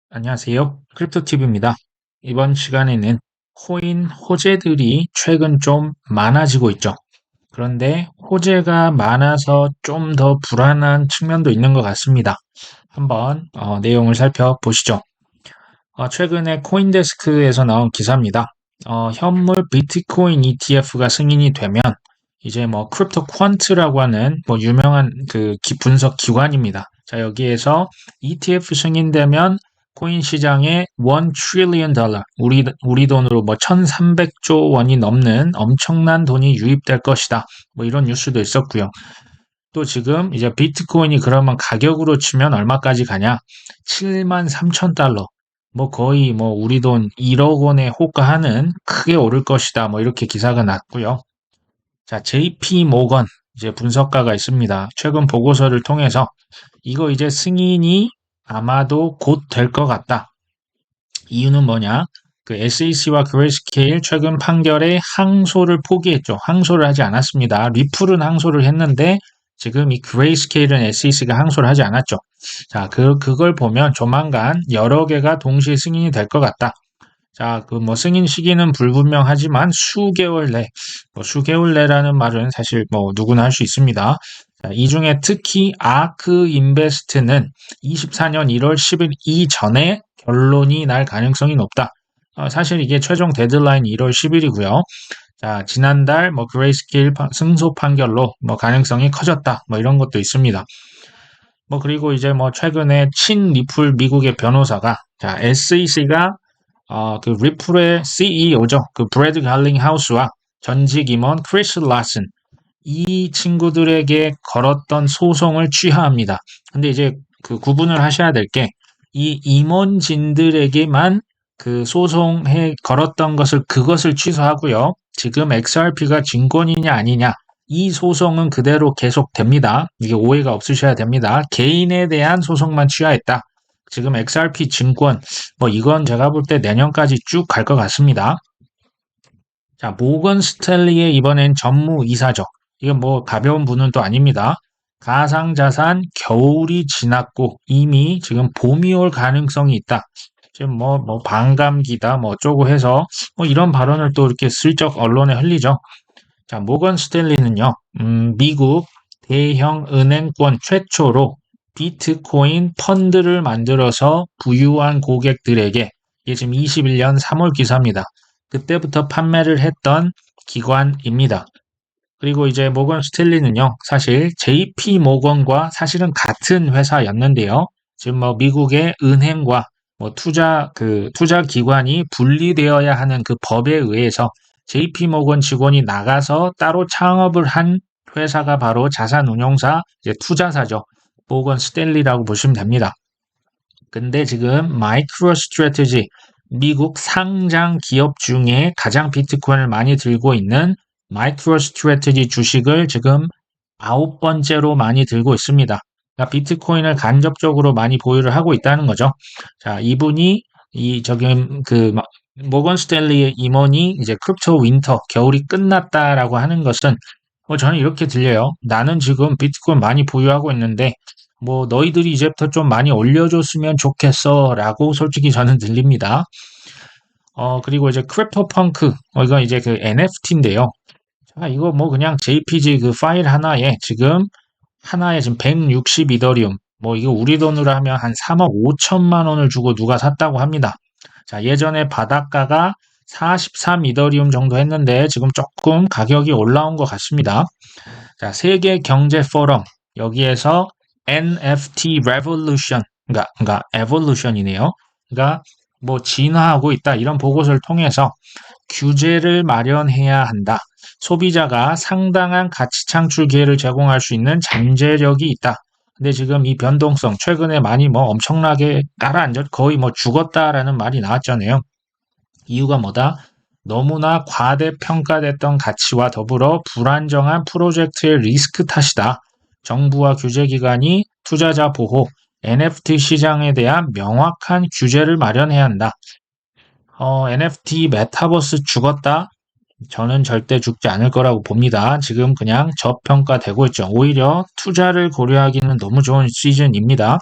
안녕하세요. 크립토TV입니다. 이번 시간에는 코인 호재들이 최근 좀 많아지고 있죠. 그런데 호재가 많아서 좀 더 불안한 측면도 있는 것 같습니다. 한번 내용을 살펴보시죠. 최근에 코인데스크에서 나온 기사입니다. 현물 비트코인 ETF가 승인이 되면 이제 뭐 크립토 퀀트라고 하는 뭐 유명한 그 분석 기관입니다. 자, 여기에서 ETF 승인되면 코인 시장에 1 trillion 달러, 우리 돈으로 뭐 1300조 원이 넘는 엄청난 돈이 유입될 것이다. 뭐 이런 뉴스도 있었고요. 또 지금 이제 비트코인이 그러면 가격으로 치면 얼마까지 가냐? 7만 3천 달러. 뭐 거의 뭐 우리 돈 1억 원에 호가하는 크게 오를 것이다. 뭐 이렇게 기사가 났고요. 자, JP 모건 이제 분석가가 있습니다. 최근 보고서를 통해서 이거 이제 승인이 아마도 곧 될 것 같다. 이유는 뭐냐? 그 SEC와 그레이스케일 최근 판결에 항소를 포기했죠. 항소를 하지 않았습니다. 리플은 항소를 했는데 지금 이 그레이스케일은 SEC가 항소를 하지 않았죠. 자, 그걸 보면 조만간 여러 개가 동시에 승인이 될 것 같다. 자, 그 뭐 승인 시기는 불분명하지만 수개월 내, 뭐 수개월 내라는 말은 사실 뭐 누구나 할 수 있습니다. 자, 이 중에 특히 아크 인베스트는 24년 1월 10일 이전에 결론이 날 가능성이 높다. 사실 이게 최종 데드라인 1월 10일이고요. 자, 지난달 뭐 그레이스케일 승소 판결로 뭐 가능성이 커졌다. 뭐 이런 것도 있습니다. 뭐 그리고 이제 뭐 최근에 친 리플 미국의 변호사가 자, SEC가 그 리플의 CEO죠. 그 브래드 갈링 하우스와 전직 임원 크리스 라슨 이 친구들에게 걸었던 소송을 취하합니다. 근데 이제 그 구분을 하셔야 될 게 이 임원진들에게만 그 소송에 걸었던 그것을 취소하고요. 지금 XRP가 증권이냐 아니냐 이 소송은 그대로 계속됩니다. 이게 오해가 없으셔야 됩니다. 개인에 대한 소송만 취하했다. 지금 XRP 증권 뭐 이건 제가 볼 때 내년까지 쭉 갈 것 같습니다. 자, 모건 스탠리의 이번엔 전무이사죠. 이건 뭐 가벼운 분은 또 아닙니다. 가상자산 겨울이 지났고 이미 지금 봄이 올 가능성이 있다. 지금 뭐 반감기다 뭐 어쩌고 해서 뭐 이런 발언을 또 이렇게 슬쩍 언론에 흘리죠. 자, 모건 스탠리는요, 미국 대형 은행권 최초로 비트코인 펀드를 만들어서 부유한 고객들에게 이게 지금 21년 3월 기사입니다. 그때부터 판매를 했던 기관입니다. 그리고 이제 모건 스탠리는요, 사실 JP 모건과 사실은 같은 회사였는데요. 지금 뭐 미국의 은행과 뭐 투자 기관이 분리되어야 하는 그 법에 의해서 JP 모건 직원이 나가서 따로 창업을 한 회사가 바로 자산운용사, 이제 투자사죠. 모건 스탠리라고 보시면 됩니다. 근데 지금 마이크로 스트래티지 미국 상장 기업 중에 가장 비트코인을 많이 들고 있는 마이크로 스트래티지 주식을 지금 9번째로 많이 들고 있습니다. 그러니까 비트코인을 간접적으로 많이 보유를 하고 있다는 거죠. 자, 이분이 모건 스탠리의 임원이 이제 크립토 윈터 겨울이 끝났다라고 하는 것은 저는 이렇게 들려요. 나는 지금 비트코인 많이 보유하고 있는데 뭐 너희들이 이제부터 좀 많이 올려줬으면 좋겠어라고 솔직히 저는 들립니다. 그리고 이제 크립토 펑크 이건 이제 그 NFT인데요. 자, 이거 뭐 그냥 JPG 그 파일 하나에 지금 160 이더리움 뭐 이거 우리 돈으로 하면 한 3억 5천만 원을 주고 누가 샀다고 합니다. 자, 예전에 바닷가가 43 이더리움 정도 했는데 지금 조금 가격이 올라온 것 같습니다. 자, 세계 경제 포럼 여기에서 NFT revolution 그러니까 evolution이네요. 그러니까 뭐 진화하고 있다 이런 보고서를 통해서 규제를 마련해야 한다. 소비자가 상당한 가치 창출 기회를 제공할 수 있는 잠재력이 있다. 근데 지금 이 변동성 최근에 많이 뭐 엄청나게 가라앉았 거의 뭐 죽었다라는 말이 나왔잖아요. 이유가 뭐다? 너무나 과대평가됐던 가치와 더불어 불안정한 프로젝트의 리스크 탓이다. 정부와 규제기관이 투자자 보호, NFT 시장에 대한 명확한 규제를 마련해야 한다. NFT 메타버스 죽었다? 저는 절대 죽지 않을 거라고 봅니다. 지금 그냥 저평가되고 있죠. 오히려 투자를 고려하기는 너무 좋은 시즌입니다.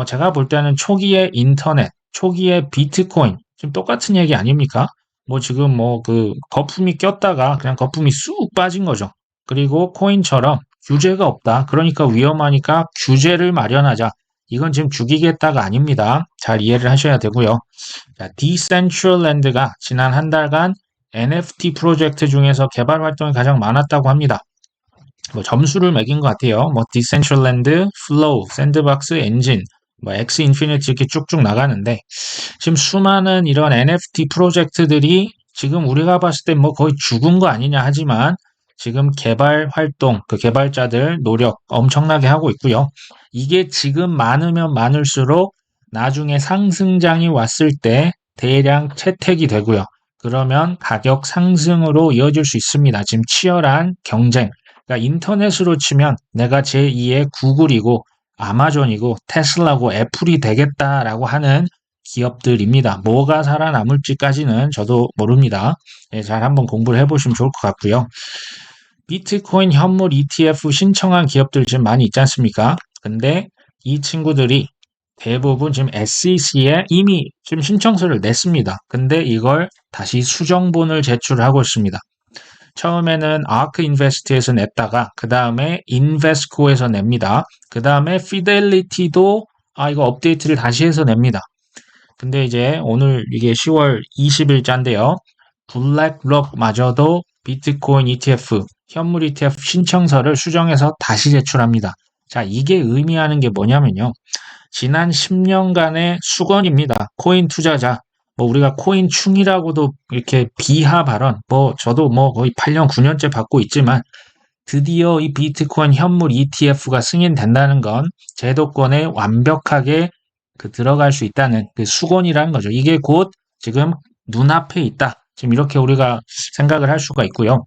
제가 볼 때는 초기에 인터넷, 초기에 비트코인, 지금 똑같은 얘기 아닙니까? 뭐 지금 뭐 그 거품이 꼈다가 그냥 거품이 쑥 빠진 거죠. 그리고 코인처럼 규제가 없다. 그러니까 위험하니까 규제를 마련하자. 이건 지금 죽이겠다가 아닙니다. 잘 이해를 하셔야 되고요. 자, 디센트럴랜드가 지난 한 달간 NFT 프로젝트 중에서 개발 활동이 가장 많았다고 합니다. 뭐 점수를 매긴 것 같아요. 뭐 디센트럴랜드, 플로우, 샌드박스, 엔진, 뭐 엑스 인피니티 이렇게 쭉쭉 나가는데 지금 수많은 이런 NFT 프로젝트들이 지금 우리가 봤을 때 뭐 거의 죽은 거 아니냐 하지만 지금 개발 활동, 그 개발자들 노력 엄청나게 하고 있고요. 이게 지금 많으면 많을수록 나중에 상승장이 왔을 때 대량 채택이 되고요. 그러면 가격 상승으로 이어질 수 있습니다. 지금 치열한 경쟁. 그러니까 인터넷으로 치면 내가 제2의 구글이고 아마존이고 테슬라고 애플이 되겠다라고 하는 기업들입니다. 뭐가 살아남을지까지는 저도 모릅니다. 예, 잘 한번 공부를 해보시면 좋을 것 같고요. 비트코인 현물 ETF 신청한 기업들 지금 많이 있지 않습니까? 근데 이 친구들이 대부분 지금 SEC에 이미 지금 신청서를 냈습니다. 근데 이걸 다시 수정본을 제출하고 있습니다. 처음에는 아크 인베스트에서 냈다가 그 다음에 인베스코에서 냅니다. 그 다음에 피델리티도 이거 업데이트를 다시 해서 냅니다. 근데 이제 오늘 이게 10월 20일자인데요. 블랙록마저도 비트코인 ETF, 현물 ETF 신청서를 수정해서 다시 제출합니다. 자, 이게 의미하는 게 뭐냐면요. 지난 10년간의 수건입니다. 코인 투자자. 뭐 우리가 코인충이라고도 이렇게 비하 발언, 뭐 저도 뭐 거의 8년, 9년째 받고 있지만 드디어 이 비트코인 현물 ETF가 승인된다는 건 제도권에 완벽하게 들어갈 수 있다는 그 수건이라는 거죠. 이게 곧 지금 눈앞에 있다. 지금 이렇게 우리가 생각을 할 수가 있고요.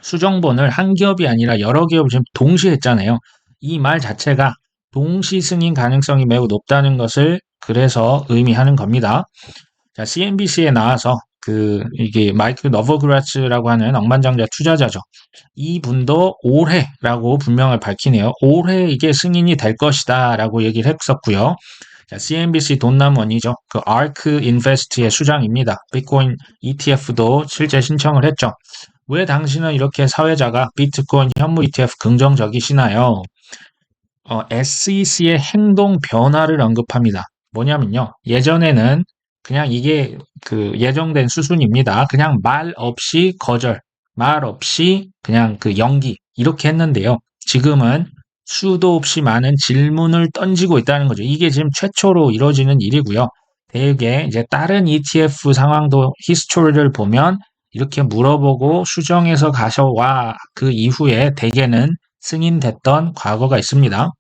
수정본을 한 기업이 아니라 여러 기업이 지금 동시에 했잖아요. 이 말 자체가 동시 승인 가능성이 매우 높다는 것을 그래서 의미하는 겁니다. 자, CNBC에 나와서 이게 마이크 너버그라츠라고 하는 억만장자 투자자죠. 이분도 올해라고 분명을 밝히네요. 올해 이게 승인이 될 것이다 라고 얘기를 했었고요. 자, CNBC 돈남원이죠. 그 ARK 인베스트의 수장입니다. 비트코인 ETF도 실제 신청을 했죠. 왜 당신은 이렇게 사회자가 비트코인 현물 ETF 긍정적이시나요? SEC의 행동 변화를 언급합니다. 뭐냐면요. 예전에는 그냥 이게 예정된 수순입니다. 그냥 말 없이 거절, 말 없이 그냥 연기 이렇게 했는데요. 지금은 수도 없이 많은 질문을 던지고 있다는 거죠. 이게 지금 최초로 이루어지는 일이고요. 대개 이제 다른 ETF 상황도 히스토리를 보면 이렇게 물어보고 수정해서 가셔와 그 이후에 대개는 승인됐던 과거가 있습니다.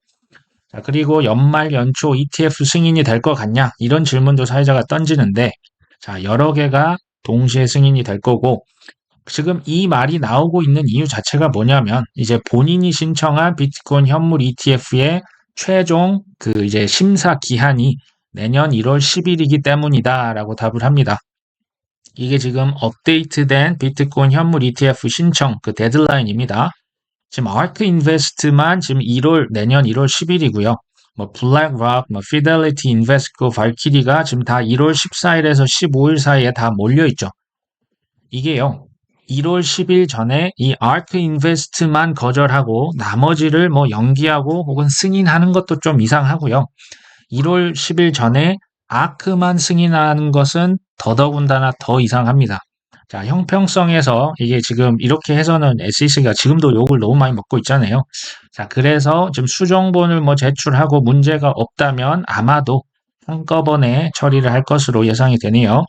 자, 그리고 연말 연초 ETF 승인이 될 것 같냐? 이런 질문도 사회자가 던지는데, 자, 여러 개가 동시에 승인이 될 거고, 지금 이 말이 나오고 있는 이유 자체가 뭐냐면, 이제 본인이 신청한 비트코인 현물 ETF의 최종 이제 심사 기한이 내년 1월 10일이기 때문이다라고 답을 합니다. 이게 지금 업데이트된 비트코인 현물 ETF 신청 데드라인입니다. 지금 아크 인베스트만 지금 내년 1월 10일이고요. 뭐 블랙록, 뭐 피델리티 인베스코, 발키리가 지금 다 1월 14일에서 15일 사이에 다 몰려 있죠. 이게요. 1월 10일 전에 이 아크 인베스트만 거절하고 나머지를 뭐 연기하고 혹은 승인하는 것도 좀 이상하고요. 1월 10일 전에 아크만 승인하는 것은 더더군다나 더 이상합니다. 자, 형평성에서 이게 지금 이렇게 해서는 SEC가 지금도 욕을 너무 많이 먹고 있잖아요. 자, 그래서 지금 수정본을 뭐 제출하고 문제가 없다면 아마도 한꺼번에 처리를 할 것으로 예상이 되네요.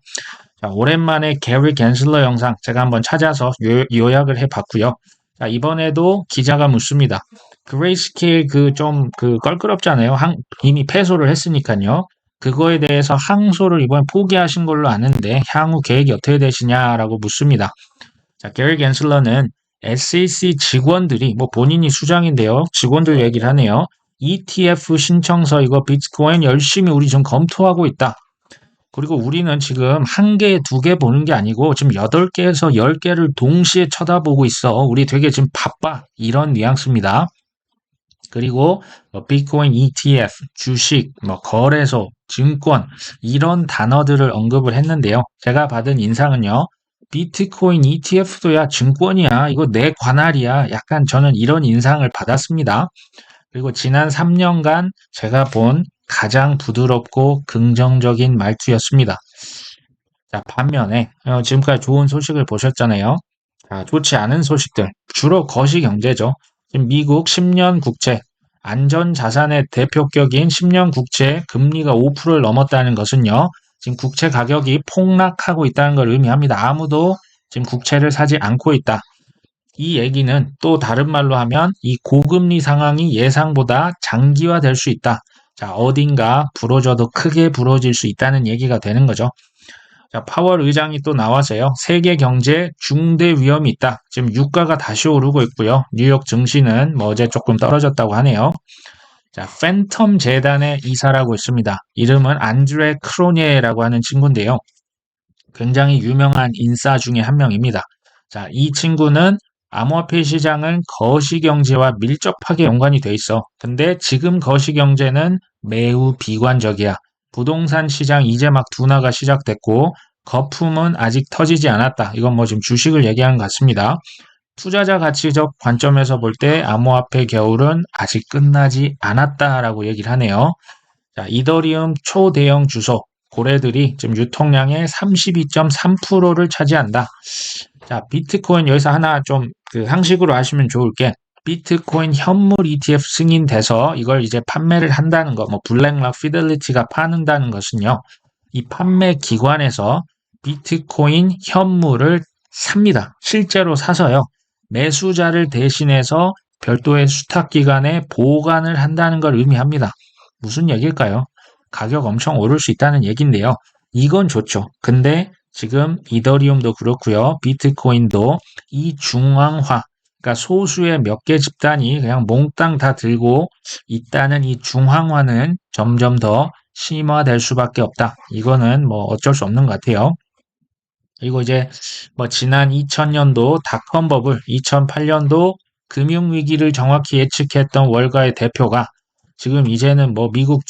자, 오랜만에 게리 겐슬러 영상 제가 한번 찾아서 요약을 해봤고요. 자, 이번에도 기자가 묻습니다. 그레이스케일 껄끄럽잖아요. 이미 패소를 했으니까요. 그거에 대해서 항소를 이번에 포기하신 걸로 아는데 향후 계획이 어떻게 되시냐라고 묻습니다. 자, 게리 겐슬러는 SEC 직원들이 뭐 본인이 수장인데요. 직원들 얘기를 하네요. ETF 신청서 이거 비트코인 열심히 우리 좀 검토하고 있다. 그리고 우리는 지금 한 개, 두 개 보는 게 아니고 지금 8개에서 10개를 동시에 쳐다보고 있어. 우리 되게 지금 바빠. 이런 뉘앙스입니다. 그리고 뭐 비트코인 ETF, 주식, 뭐 거래소, 증권 이런 단어들을 언급을 했는데요. 제가 받은 인상은요. 비트코인 ETF도 야 증권이야. 이거 내 관할이야. 약간 저는 이런 인상을 받았습니다. 그리고 지난 3년간 제가 본 가장 부드럽고 긍정적인 말투였습니다. 자, 반면에 지금까지 좋은 소식을 보셨잖아요. 자, 좋지 않은 소식들, 주로 거시경제죠. 지금 미국 10년 국채, 안전자산의 대표격인 10년 국채 금리가 5%를 넘었다는 것은요. 지금 국채 가격이 폭락하고 있다는 걸 의미합니다. 아무도 지금 국채를 사지 않고 있다. 이 얘기는 또 다른 말로 하면 이 고금리 상황이 예상보다 장기화될 수 있다. 자, 어딘가 부러져도 크게 부러질 수 있다는 얘기가 되는 거죠. 자, 파월 의장이 또 나와서요. 세계 경제에 중대 위험이 있다. 지금 유가가 다시 오르고 있고요. 뉴욕 증시는 뭐 어제 조금 떨어졌다고 하네요. 자, 팬텀 재단의 이사라고 있습니다. 이름은 안드레 크로니에라고 하는 친구인데요. 굉장히 유명한 인사 중에 한 명입니다. 자, 이 친구는 암호화폐 시장은 거시경제와 밀접하게 연관이 돼 있어. 근데 지금 거시경제는 매우 비관적이야. 부동산 시장 이제 막 둔화가 시작됐고 거품은 아직 터지지 않았다. 이건 뭐 지금 주식을 얘기하는 것 같습니다. 투자자 가치적 관점에서 볼 때 암호화폐 겨울은 아직 끝나지 않았다라고 얘기를 하네요. 자, 이더리움 초대형 주소 고래들이 지금 유통량의 32.3%를 차지한다. 자, 비트코인 여기서 하나 좀 그 상식으로 하시면 좋을 게 비트코인 현물 ETF 승인돼서 이걸 이제 판매를 한다는 거, 뭐 블랙락 피델리티가 파는다는 것은요. 이 판매 기관에서 비트코인 현물을 삽니다. 실제로 사서요. 매수자를 대신해서 별도의 수탁기관에 보관을 한다는 걸 의미합니다. 무슨 얘기일까요? 가격 엄청 오를 수 있다는 얘기인데요. 이건 좋죠. 근데 지금 이더리움도 그렇고요. 비트코인도 이 중앙화, 그러니까 소수의 몇 개 집단이 그냥 몽땅 다 들고 있다는 이 중앙화는 점점 더 심화될 수밖에 없다. 이거는 뭐 어쩔 수 없는 것 같아요. 그리고 이제 뭐 지난 2000년도 닷컴 버블, 2008년도 금융위기를 정확히 예측했던 월가의 대표가 지금 이제는 뭐 미국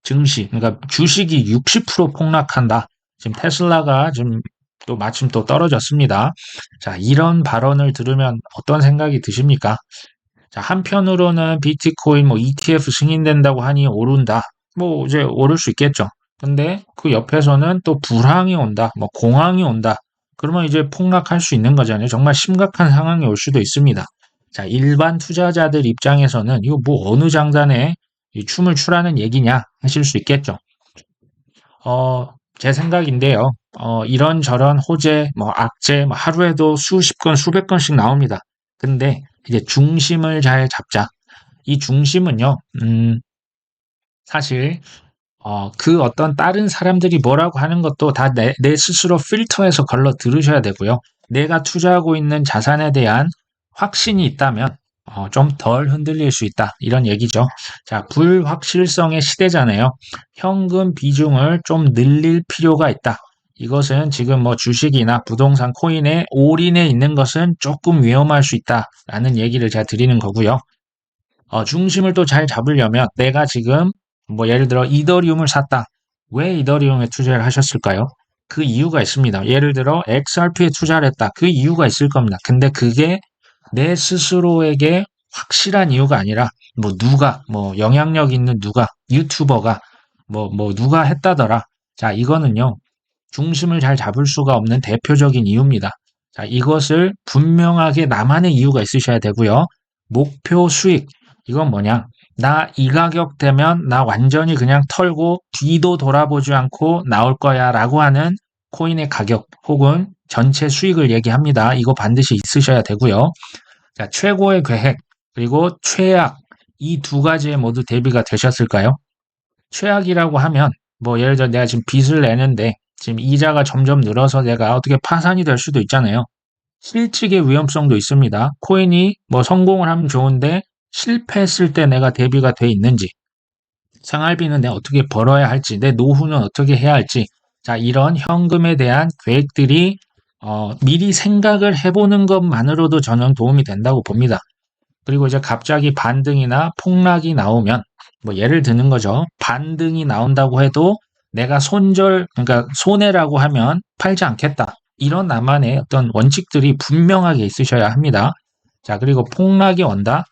증시, 그러니까 주식이 60% 폭락한다. 지금 테슬라가 지금 또 마침 또 떨어졌습니다. 자, 이런 발언을 들으면 어떤 생각이 드십니까? 자, 한편으로는 비트코인 뭐 ETF 승인된다고 하니 오른다. 뭐 이제 오를 수 있겠죠. 근데 그 옆에서는 또 불황이 온다. 뭐 공황이 온다. 그러면 이제 폭락할 수 있는 거잖아요. 정말 심각한 상황이 올 수도 있습니다. 자, 일반 투자자들 입장에서는 이거 뭐 어느 장단에 이 춤을 추라는 얘기냐 하실 수 있겠죠. 제 생각인데요. 이런저런 호재, 뭐 악재, 뭐 하루에도 수십 건, 수백 건씩 나옵니다. 근데 이제 중심을 잘 잡자. 이 중심은요, 사실, 그 어떤 다른 사람들이 뭐라고 하는 것도 다 내 스스로 필터해서 걸러 들으셔야 되고요. 내가 투자하고 있는 자산에 대한 확신이 있다면, 좀 덜 흔들릴 수 있다. 이런 얘기죠. 자, 불확실성의 시대잖아요. 현금 비중을 좀 늘릴 필요가 있다. 이것은 지금 뭐 주식이나 부동산 코인에 올인해 있는 것은 조금 위험할 수 있다라는 얘기를 제가 드리는 거고요. 중심을 또 잘 잡으려면 내가 지금 뭐 예를 들어 이더리움을 샀다. 왜 이더리움에 투자를 하셨을까요? 그 이유가 있습니다. 예를 들어 XRP에 투자를 했다. 그 이유가 있을 겁니다. 근데 그게 내 스스로에게 확실한 이유가 아니라 뭐 누가 뭐 영향력 있는 누가 유튜버가 뭐 누가 했다더라. 자, 이거는요. 중심을 잘 잡을 수가 없는 대표적인 이유입니다. 자, 이것을 분명하게 나만의 이유가 있으셔야 되고요. 목표 수익. 이건 뭐냐? 나 이 가격 되면 나 완전히 그냥 털고 뒤도 돌아보지 않고 나올 거야 라고 하는 코인의 가격 혹은 전체 수익을 얘기합니다. 이거 반드시 있으셔야 되고요. 자, 최고의 계획 그리고 최악 이 두 가지에 모두 대비가 되셨을까요? 최악이라고 하면 뭐 예를 들어 내가 지금 빚을 내는데 지금 이자가 점점 늘어서 내가 어떻게 파산이 될 수도 있잖아요. 실직의 위험성도 있습니다. 코인이 뭐 성공을 하면 좋은데 실패했을 때 내가 대비가 돼 있는지, 생활비는 내가 어떻게 벌어야 할지, 내 노후는 어떻게 해야 할지, 자, 이런 현금에 대한 계획들이 미리 생각을 해보는 것만으로도 저는 도움이 된다고 봅니다. 그리고 이제 갑자기 반등이나 폭락이 나오면 뭐 예를 드는 거죠. 반등이 나온다고 해도 내가 그러니까 손해라고 하면 팔지 않겠다. 이런 나만의 어떤 원칙들이 분명하게 있으셔야 합니다. 자, 그리고 폭락이 온다.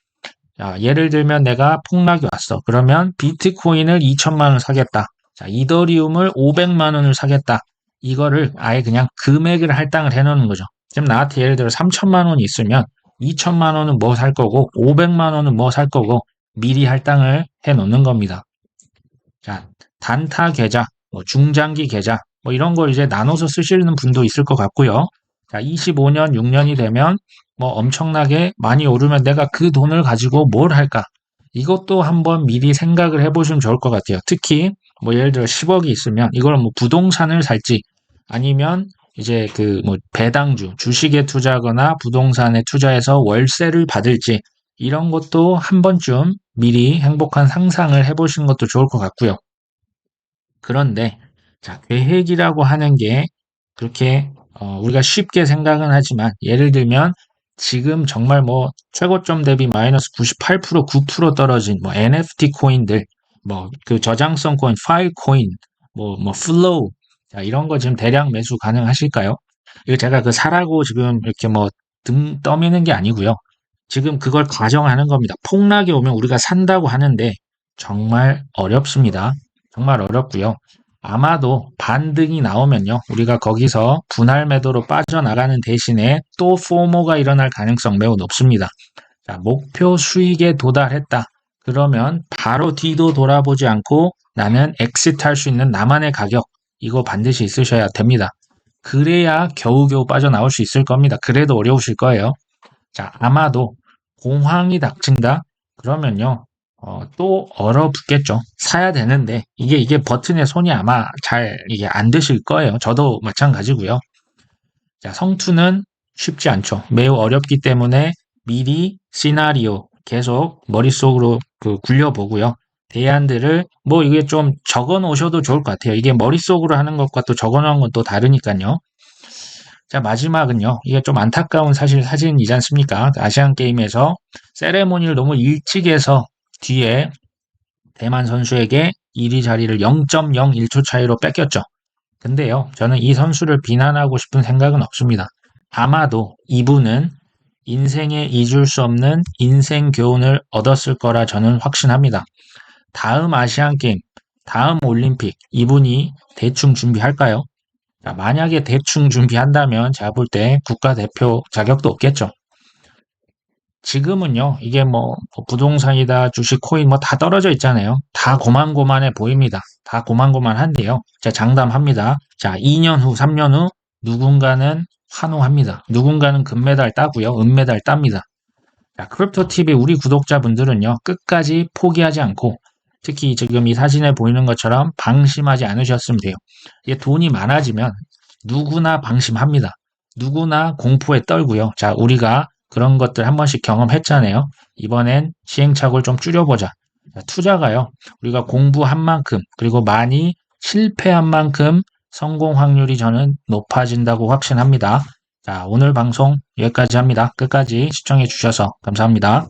자, 예를 들면 내가 폭락이 왔어. 그러면 비트코인을 2천만 원 사겠다. 자, 이더리움을 500만 원을 사겠다. 이거를 아예 그냥 금액을 할당을 해놓는 거죠. 지금 나한테 예를 들어 3천만 원이 있으면 2천만 원은 뭐 살 거고 500만 원은 뭐 살 거고 미리 할당을 해놓는 겁니다. 자, 단타 계좌, 뭐 중장기 계좌, 뭐 이런 걸 이제 나눠서 쓰시는 분도 있을 것 같고요. 자, 25년, 6년이 되면 뭐 엄청나게 많이 오르면 내가 그 돈을 가지고 뭘 할까? 이것도 한번 미리 생각을 해보시면 좋을 것 같아요. 특히 뭐 예를 들어 10억이 있으면 이걸 뭐 부동산을 살지 아니면 이제 그 뭐 배당주, 주식에 투자하거나 부동산에 투자해서 월세를 받을지 이런 것도 한 번쯤 미리 행복한 상상을 해보시는 것도 좋을 것 같고요. 그런데 자, 계획이라고 하는 게 그렇게 우리가 쉽게 생각은 하지만 예를 들면 지금 정말 뭐 최고점 대비 마이너스 98%, 9% 떨어진 뭐 NFT 코인들, 뭐 그 저장성 코인, 파일 코인, 뭐 플로우 자, 이런 거 지금 대량 매수 가능하실까요? 이거 제가 그 사라고 지금 이렇게 뭐 등 떠미는 게 아니고요. 지금 그걸 가정하는 겁니다. 폭락이 오면 우리가 산다고 하는데 정말 어렵습니다. 정말 어렵고요. 아마도 반등이 나오면요. 우리가 거기서 분할 매도로 빠져나가는 대신에 또 포모가 일어날 가능성 매우 높습니다. 자, 목표 수익에 도달했다. 그러면 바로 뒤도 돌아보지 않고 나는 엑시트할 수 있는 나만의 가격 이거 반드시 있으셔야 됩니다. 그래야 겨우겨우 빠져나올 수 있을 겁니다. 그래도 어려우실 거예요. 자, 아마도 공황이 닥친다? 그러면요, 또 얼어붙겠죠. 사야 되는데, 이게 버튼에 손이 아마 잘, 이게 안 드실 거예요. 저도 마찬가지고요. 자, 성투는 쉽지 않죠. 매우 어렵기 때문에 미리 시나리오 계속 머릿속으로 굴려보고요. 대안들을, 뭐 이게 좀 적어 놓으셔도 좋을 것 같아요. 이게 머릿속으로 하는 것과 또 적어 놓은 건 또 다르니까요. 자, 마지막은요. 이게 좀 안타까운 사실 사진이지 않습니까? 아시안 게임에서 세레모니를 너무 일찍 해서 뒤에 대만 선수에게 1위 자리를 0.01초 차이로 뺏겼죠. 근데요, 저는 이 선수를 비난하고 싶은 생각은 없습니다. 아마도 이분은 인생에 잊을 수 없는 인생 교훈을 얻었을 거라 저는 확신합니다. 다음 아시안 게임, 다음 올림픽, 이분이 대충 준비할까요? 자, 만약에 대충 준비한다면 제가 볼 때 국가대표 자격도 없겠죠. 지금은요, 이게 뭐 부동산이다, 주식, 코인 뭐 다 떨어져 있잖아요. 다 고만고만해 보입니다. 다 고만고만한데요. 제가 장담합니다. 자, 2년 후, 3년 후 누군가는 환호합니다. 누군가는 금메달 따고요, 은메달 땁니다. 자, 크립토 TV 우리 구독자분들은요, 끝까지 포기하지 않고 특히 지금 이 사진에 보이는 것처럼 방심하지 않으셨으면 돼요. 이게 돈이 많아지면 누구나 방심합니다. 누구나 공포에 떨고요. 자, 우리가 그런 것들 한 번씩 경험했잖아요. 이번엔 시행착오를 좀 줄여보자. 자, 투자가요. 우리가 공부한 만큼 그리고 많이 실패한 만큼 성공 확률이 저는 높아진다고 확신합니다. 자, 오늘 방송 여기까지 합니다. 끝까지 시청해 주셔서 감사합니다.